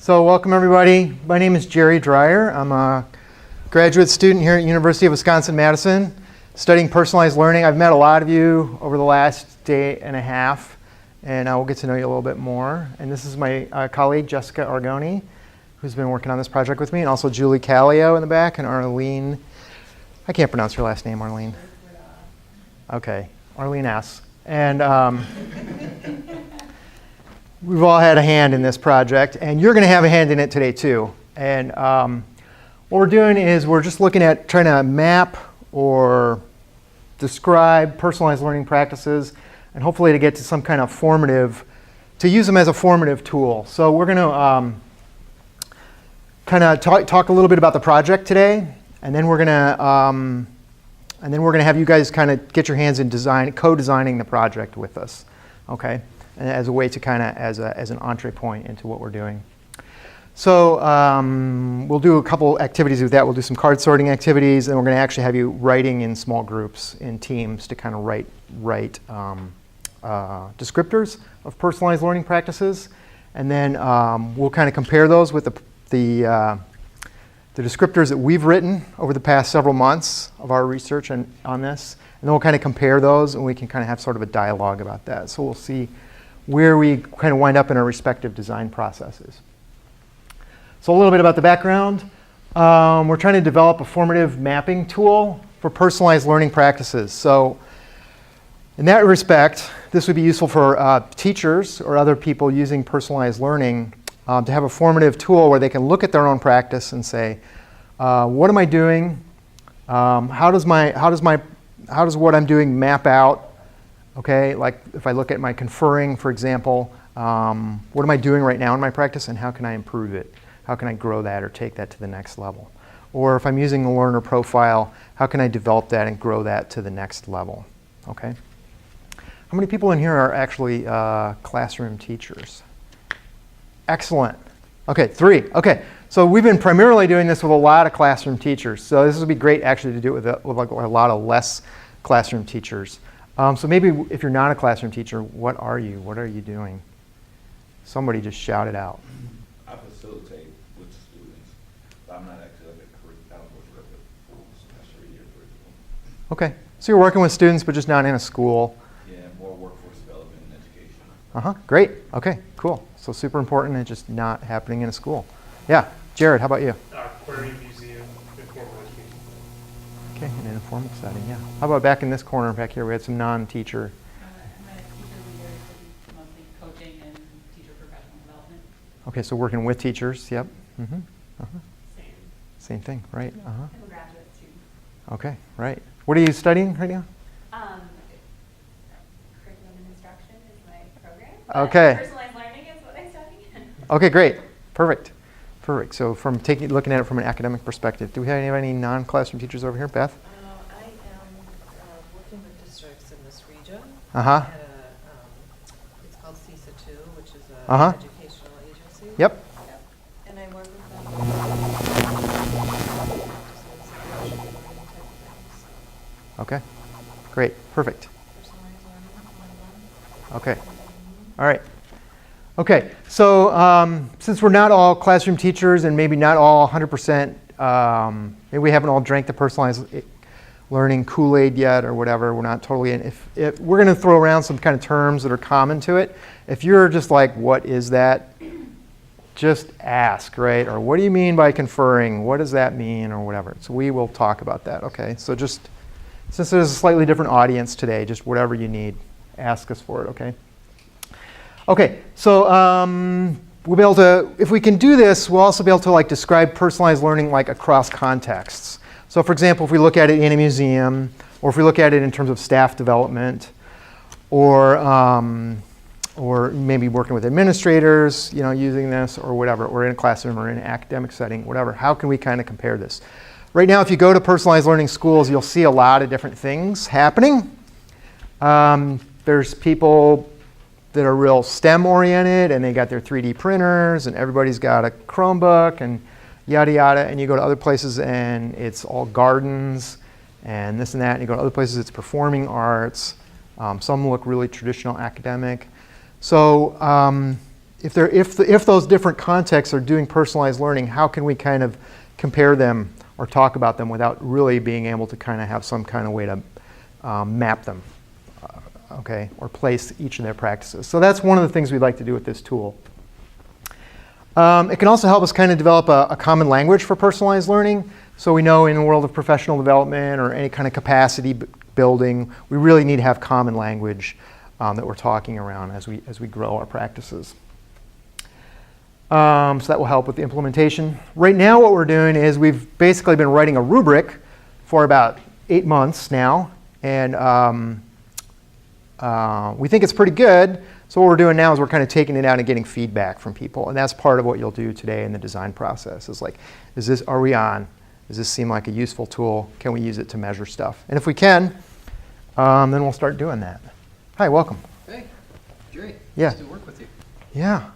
So welcome everybody. My name is Jerry Dreyer. I'm a graduate student here at University of Wisconsin-Madison studying personalized learning. I've met a lot of you over the last day and a half, and I will get to know you a little bit more. And this is my colleague, Jessica Arrigoni, who's been working on this project with me, and also Julie Kallio in the back, and Arlene. I can't pronounce your last name, Arlene. Okay, Arlene S. And we've all had a hand in this project, and you're going to have a hand in it today too. And what we're doing is we're just looking at trying to map or describe personalized learning practices, and hopefully to get to some kind of formative, to use them as a formative tool. So we're going to kind of talk a little bit about the project today, and then we're going to have you guys kind of get your hands in co-designing the project with us, okay? And as a way to kind of as an entree point into what we're doing. So we'll do a couple activities with that. We'll do some card sorting activities, and we're going to actually have you writing in small groups, in teams, to kind of write descriptors of personalized learning practices, and then we'll kind of compare those with the descriptors that we've written over the past several months of our research on this, and then we'll kind of compare those, and we can kind of have sort of a dialogue about that. So we'll see where we kind of wind up in our respective design processes. So a little bit about the background. We're trying to develop a formative mapping tool for personalized learning practices. So in that respect, this would be useful for teachers or other people using personalized learning to have a formative tool where they can look at their own practice and say, what am I doing? How does what I'm doing map out? Okay, like if I look at my conferring, for example, what am I doing right now in my practice, and how can I improve it? How can I grow that or take that to the next level? Or if I'm using a learner profile, how can I develop that and grow that to the next level? Okay. How many people in here are actually classroom teachers? Excellent. Okay, 3. Okay, so we've been primarily doing this with a lot of classroom teachers. So this would be great actually to do it with like a lot of less classroom teachers. So maybe if you're not a classroom teacher, what are you? What are you doing? Somebody just shout it out. I facilitate with students, but I'm not actually like a curriculum. I don't work with a full semester year curriculum. Okay, so you're working with students, but just not in a school. Yeah, more workforce development and education. Great. Okay, cool. So super important and just not happening in a school. Yeah, Jared, how about you? Aquarium museum, informal education. Okay, in an informal setting, yeah. How about back in this corner back here? We had some non-teacher. I'm a teacher leader, so mostly coaching and teacher professional development. Okay, so working with teachers, yep. Same. Same thing, right? I'm a graduate student. Okay, right. What are you studying right now? Curriculum and instruction is my program. Okay. Personalized learning is what I study. Okay, great. Perfect. So from looking at it from an academic perspective, do we have any non-classroom teachers over here? Beth? I am working with districts in this region. Uh-huh. It's called CISA 2, which is an Uh-huh. educational agency. Yep. And I work with them on Okay. Great. Perfect. personalized learning, Okay. All right. Okay, so since we're not all classroom teachers and maybe not all 100%, maybe we haven't all drank the personalized learning Kool-Aid yet or whatever, we're not totally in. If we're going to throw around some kind of terms that are common to it, if you're just like, what is that? Just ask, right? Or what do you mean by conferring? What does that mean or whatever? So we will talk about that, okay? So just, since there's a slightly different audience today, just whatever you need, ask us for it, okay? Okay, so we'll be able to, if we can do this, we'll also be able to like describe personalized learning like across contexts. So for example, if we look at it in a museum, or if we look at it in terms of staff development, or maybe working with administrators, using this or whatever, or in a classroom or in an academic setting, whatever, how can we kind of compare this? Right now, if you go to personalized learning schools, you'll see a lot of different things happening. There's people that are real STEM oriented and they got their 3D printers and everybody's got a Chromebook and yada yada, and you go to other places and it's all gardens and this and that, and you go to other places it's performing arts. Some look really traditional academic. So if those different contexts are doing personalized learning, how can we kind of compare them or talk about them without really being able to kind of have some kind of way to map them, okay, or place each of their practices. So that's one of the things we'd like to do with this tool. It can also help us kind of develop a common language for personalized learning. So we know in the world of professional development or any kind of capacity building, we really need to have common language that we're talking around as we grow our practices. So that will help with the implementation. Right now what we're doing is we've basically been writing a rubric for about 8 months now. And we think it's pretty good. So what we're doing now is we're kind of taking it out and getting feedback from people. And that's part of what you'll do today in the design process is like, are we on? Does this seem like a useful tool? Can we use it to measure stuff? And if we can, then we'll start doing that. Hi, welcome. Hey, Jerry. Yeah. Nice to work with you. Yeah.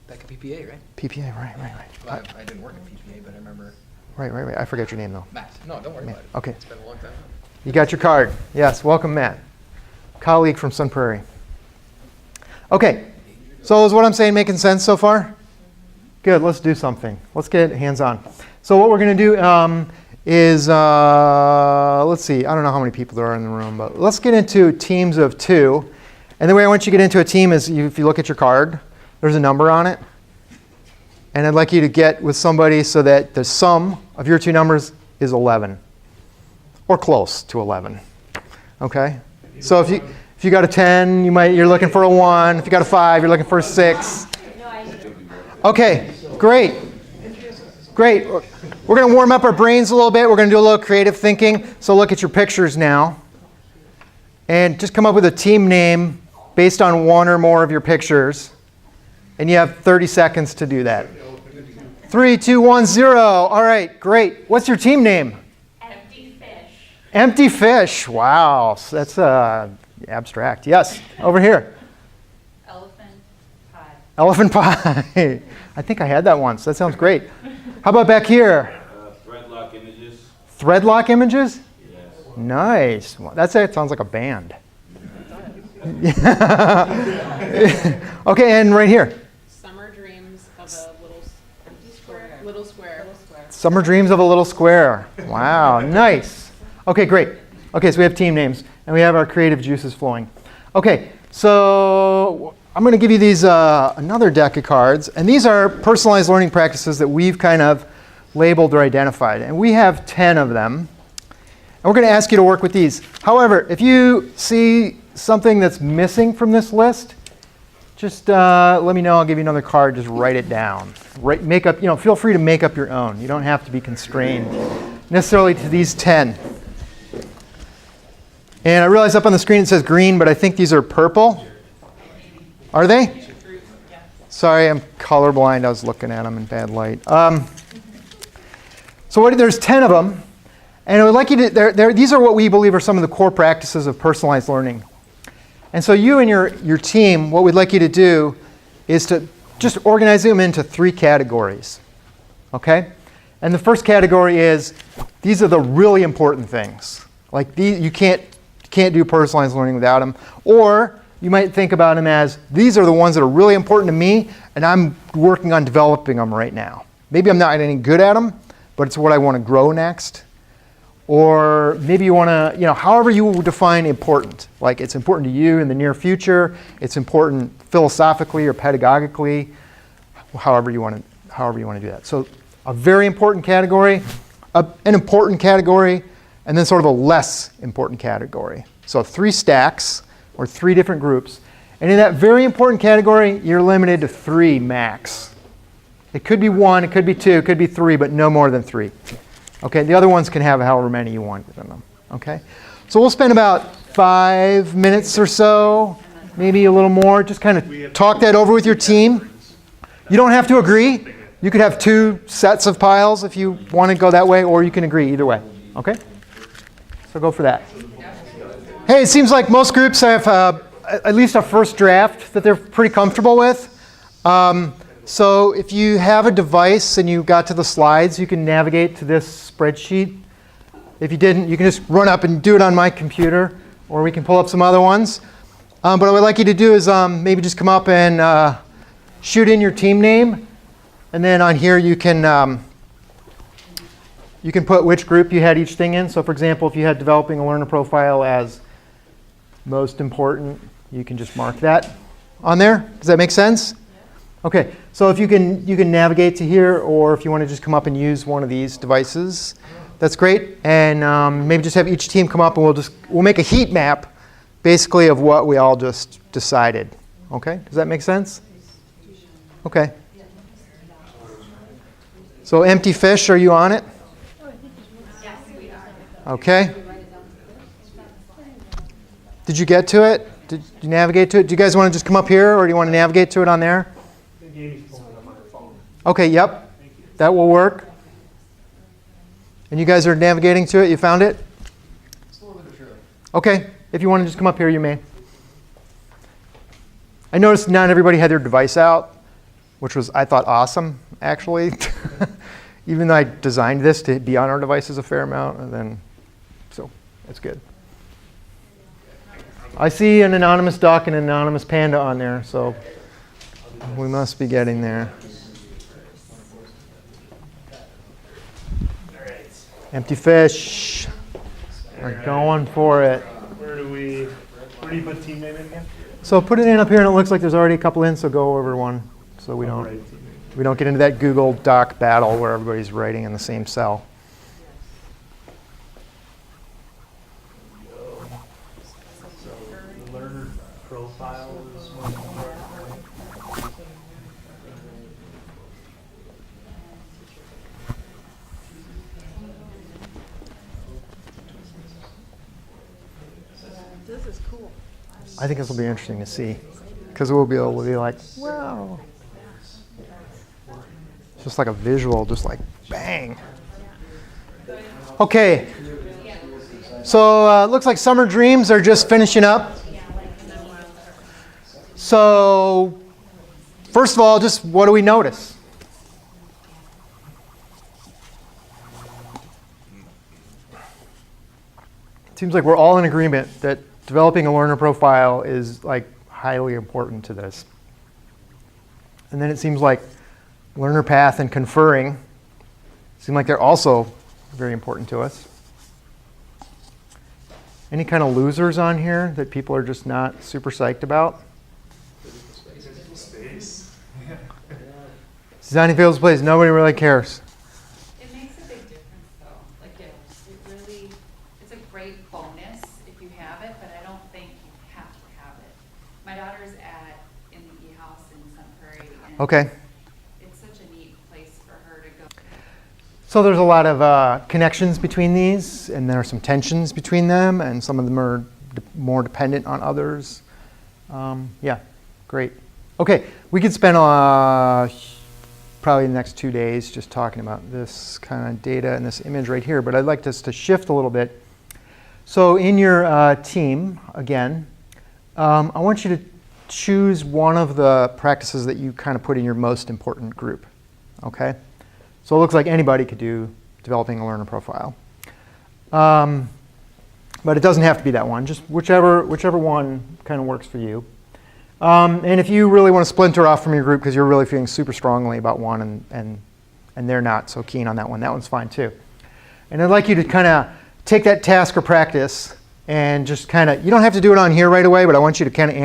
Back at PPA, right? PPA, right. Well, I didn't work at PPA, but I remember. Right. I forget your name, though. Matt. No, don't worry Matt. about it. Okay. It's been a long time. You got your card. Yes, welcome, Matt. Colleague from Sun Prairie. Okay, so is what I'm saying making sense so far? Good, let's do something. Let's get hands-on. So what we're going to do is, let's see, I don't know how many people there are in the room, but let's get into teams of 2. And the way I want you to get into a team is if you look at your card, there's a number on it. And I'd like you to get with somebody so that the sum of your 2 numbers is 11. Or close to 11. Okay? So if you got a 10, you're looking for a 1. If you got a 5, you're looking for a 6. Okay, great. Great. We're going to warm up our brains a little bit. We're going to do a little creative thinking. So look at your pictures now. And just come up with a team name based on 1 or more of your pictures. And you have 30 seconds to do that. 3, 2, 1, 0. All right, great. What's your team name? Empty fish. Empty fish. Wow. So that's abstract. Yes, over here. Elephant pie. Elephant pie. I think I had that once. That sounds great. How about back here? Threadlock images. Threadlock images? Yes. Nice. Well, that sounds like a band. Okay, and right here. Summer dreams of a little square. Summer dreams of a little square. Wow, nice. Okay, great. Okay, so we have team names, and we have our creative juices flowing. Okay, so I'm going to give you these another deck of cards, and these are personalized learning practices that we've kind of labeled or identified, and we have 10 of them. And we're going to ask you to work with these. However, if you see something that's missing from this list, just let me know. I'll give you another card. Just write it down. Feel free to make up your own. You don't have to be constrained necessarily to these 10. And I realize up on the screen it says green, but I think these are purple. Are they? Sorry, I'm colorblind. I was looking at them in bad light. There's 10 of them. And I would like you to, these are what we believe are some of the core practices of personalized learning. And so you and your team, what we'd like you to do is to just organize them into 3 categories. Okay? And the first category is, these are the really important things. Like you can't do personalized learning without them. Or you might think about them as, these are the ones that are really important to me, and I'm working on developing them right now. Maybe I'm not any good at them, but it's what I want to grow next. Or maybe you want to, however you define important. Like it's important to you in the near future. It's important philosophically or pedagogically, however you want to do that. So a very important category, an important category, and then sort of a less important category. So 3 stacks or 3 different groups. And in that very important category, you're limited to 3 max. It could be 1, it could be 2, it could be 3, but no more than 3. Okay, the other ones can have however many you want within them. Okay, so we'll spend about 5 minutes or so, maybe a little more, just kind of talk that over with your team. You don't have to agree. You could have 2 sets of piles if you want to go that way, or you can agree either way. Okay, so go for that. Hey, it seems like most groups have at least a first draft that they're pretty comfortable with. So if you have a device and you got to the slides, you can navigate to this spreadsheet. If you didn't, you can just run up and do it on my computer, or we can pull up some other ones. But what I would like you to do is maybe just come up and shoot in your team name. And then on here you can put which group you had each thing in. So for example, if you had developing a learner profile as most important, you can just mark that on there. Does that make sense? Okay, so if you can navigate to here, or if you want to just come up and use one of these devices, that's great. And maybe just have each team come up, and we'll make a heat map, basically, of what we all just decided. Okay, does that make sense? Okay. So empty fish, are you on it? Okay. Did you get to it? Did you navigate to it? Do you guys want to just come up here, or do you want to navigate to it on there? Okay, yep. That will work. And you guys are navigating to it? You found it? Okay. If you want to just come up here, you may. I noticed not everybody had their device out, which was, I thought, awesome, actually. Even though I designed this to be on our devices a fair amount, and then, so it's good. I see an anonymous duck and an anonymous panda on there, so we must be getting there. Empty fish. We're going for it. Where do you put team name in again? So put it in up here, and it looks like there's already a couple in, so go over one, so we don't get into that Google Doc battle where everybody's writing in the same cell. So the learner profile is one important. This is cool. I think this will be interesting to see, because we'll be able to be like, wow. It's just like a visual, just like bang. Okay. So looks like summer dreams are just finishing up. So first of all, just what do we notice? It seems like we're all in agreement that developing a learner profile is like highly important to this. And then it seems like learner path and conferring seem like they're also very important to us. Any kind of losers on here that people are just not super psyched about? Space. Designing physical space, nobody really cares. It makes a big difference though. Like it really, it's a great bonus if you have it, but I don't think you have to have it. My daughter's in the e-house in Sun Prairie, and Okay. it's such a neat place for her to go. So there's a lot of connections between these, and there are some tensions between them, and some of them are more dependent on others. Yeah, great. Okay, we could spend probably the next 2 days just talking about this kind of data and this image right here, but I'd like us to shift a little bit. So in your team, again, I want you to choose one of the practices that you kind of put in your most important group, okay? So it looks like anybody could do developing a learner profile. But it doesn't have to be that one, just whichever one kind of works for you. And if you really want to splinter off from your group because you're really feeling super strongly about one and they're not so keen on that one's fine too. And I'd like you to kind of take that task or practice and just kind of, you don't have to do it on here right away, but I want you to kind of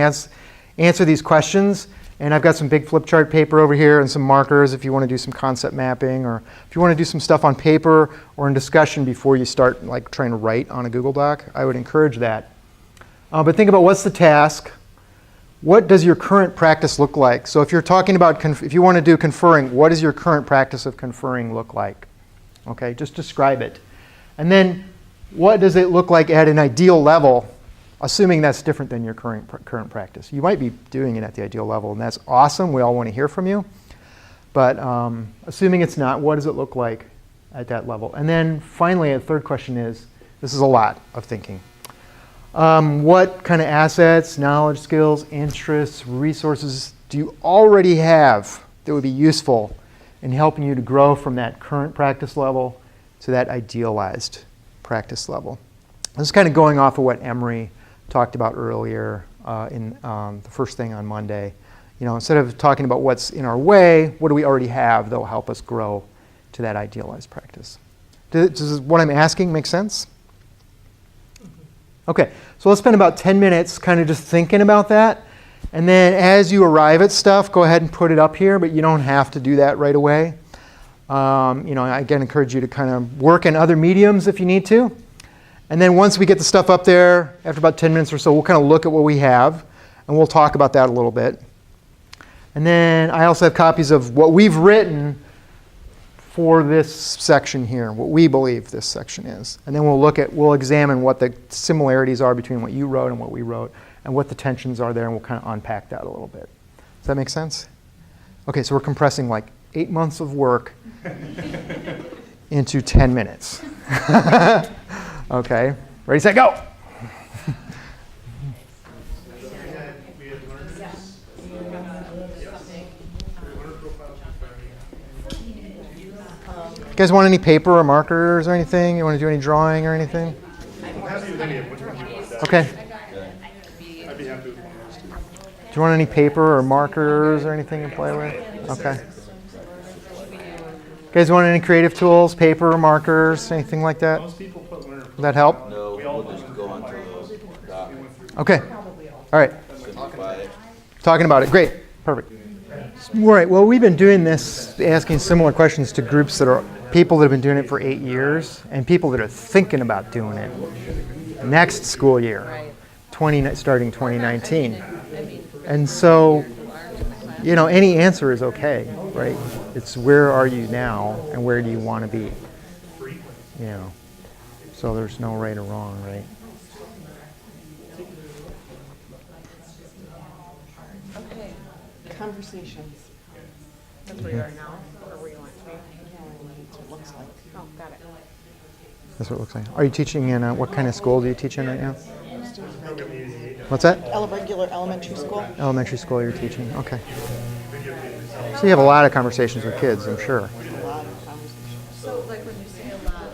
answer these questions. And I've got some big flip chart paper over here and some markers if you want to do some concept mapping, or if you want to do some stuff on paper or in discussion before you start like trying to write on a Google Doc. I would encourage that. But think about what's the task. What does your current practice look like? So if you're talking about, if you want to do conferring, what does your current practice of conferring look like? Okay, just describe it. And then what does it look like at an ideal level, assuming that's different than your current practice? You might be doing it at the ideal level, and that's awesome. We all want to hear from you. But assuming it's not, what does it look like at that level? And then finally, a third question is, this is a lot of thinking. What kind of assets, knowledge, skills, interests, resources do you already have that would be useful in helping you to grow from that current practice level to that idealized practice level? This is kind of going off of what Emery talked about earlier the first thing on Monday. Instead of talking about what's in our way, what do we already have that will help us grow to that idealized practice? Does what I'm asking make sense? Okay, so let's spend about 10 minutes kind of just thinking about that. And then as you arrive at stuff, go ahead and put it up here, but you don't have to do that right away. I again encourage you to kind of work in other mediums if you need to. And then once we get the stuff up there, after about 10 minutes or so, we'll kind of look at what we have, and we'll talk about that a little bit. And then I also have copies of what we've written for this section here, what we believe this section is. And then we'll examine what the similarities are between what you wrote and what we wrote, and what the tensions are there, and we'll kind of unpack that a little bit. Does that make sense? Okay, so we're compressing like 8 months of work into 10 minutes. Okay, ready, set, go! You guys want any paper or markers or anything? You want to do any drawing or anything? Okay. Do you want any paper or markers or anything to play with? Okay. You guys want any creative tools, paper or markers, anything like that? Would that help? No, we'll just go on to the doc. Okay. All right. Simplify it. Talking about it. Great. Perfect. All right. Well, we've been doing this, asking similar questions to groups that are people that have been doing it for 8 years and people that are thinking about doing it next school year, starting 2019. And so, any answer is okay, right? It's where are you now and where do you want to be? So there's no right or wrong, right? Okay. Conversations. That's where you are now, or where you want to be. That's what it looks like. Oh, got it. That's what it looks like. Are you teaching in, what kind of school do you teach in right now? What's that? Regular elementary school. Elementary school you're teaching, okay. So you have a lot of conversations with kids, I'm sure. A lot of conversations. So like when you say a lot,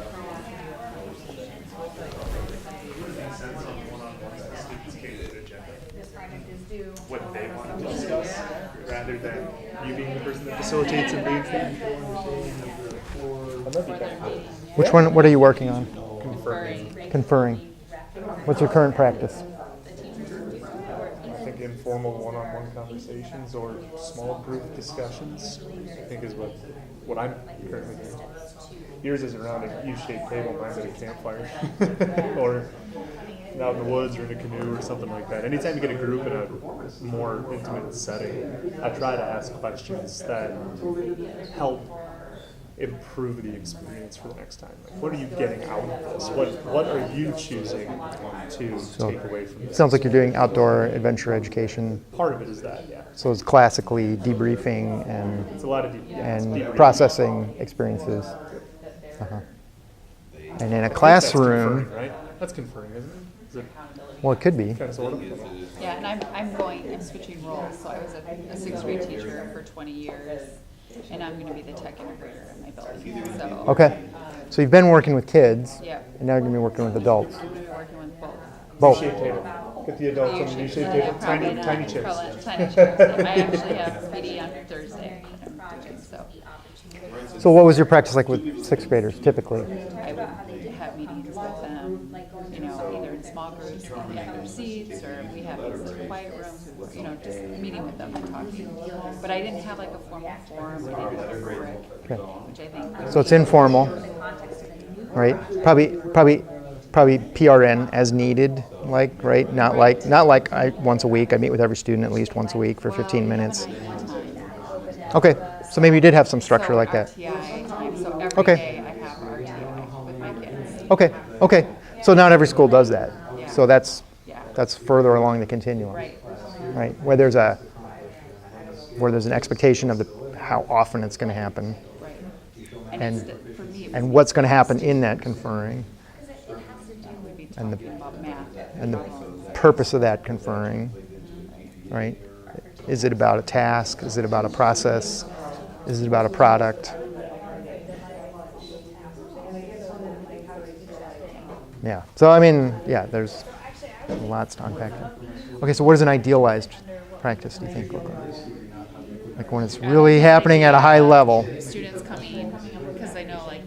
this project is due. What they want to discuss, rather than you being the person that facilitates and leads them. Which one, what are you working on? Confirming. Conferring. What's your current practice? I think informal one-on-one conversations or small group discussions, I think is what I'm currently doing. Yours is around a U-shaped table, mine's at a campfire. Or out in the woods or in a canoe or something like that. Anytime you get a group in a more intimate setting, I try to ask questions that help improve the experience for the next time. Like, what are you getting out of this? What are you choosing to take away from It this? sounds like you're doing outdoor adventure education. Part of it is that, yeah. So it's classically debriefing and It's a lot of deep processing experiences. Uh-huh. And in a classroom, right? That's conferring, isn't it? Is it well, it could be. kind of sort of? Yeah, and I'm switching roles. So I was a sixth grade teacher for 20 years, and I'm going to be the tech integrator in my building. So Okay. So you've been working with kids, yeah, and now you're going to be working with adults. I'm going to be working with both. Both. U-shaped table. Get the adults on the U-shaped Yeah, table. probably Tiny, not. tiny chairs. Tiny chairs. I actually have PD on Thursday. I'm doing so. So what was your practice like with sixth graders typically? I would have meetings with them, either in small groups, in their seats, or we have these quiet rooms, just meeting with them and talking. But I didn't have like a formal forum, I didn't have a rubric, Okay. which I think. So it's informal, right? Probably PRN as needed, right? Not like once a week. I meet with every student at least once a week for 15 minutes. Okay, so maybe you did have some structure like that. RTI time, so every Okay. day I have RTI with my kids. Okay. So not every school does that. Yeah. So that's Yeah. further along the continuum, Right. Where there's an expectation of how often it's going to happen, Right. And- it's for me, it and was what's going to happen in that conferring, we'd be and the- talking about math. and the purpose of that conferring, right? Is it about a task? Is it about a process? Is it about a product? Yeah. So there's Lots to unpack there. Okay, so what does an idealized practice, do you think, look like? Like when it's really happening at a high level? Students coming, because I know like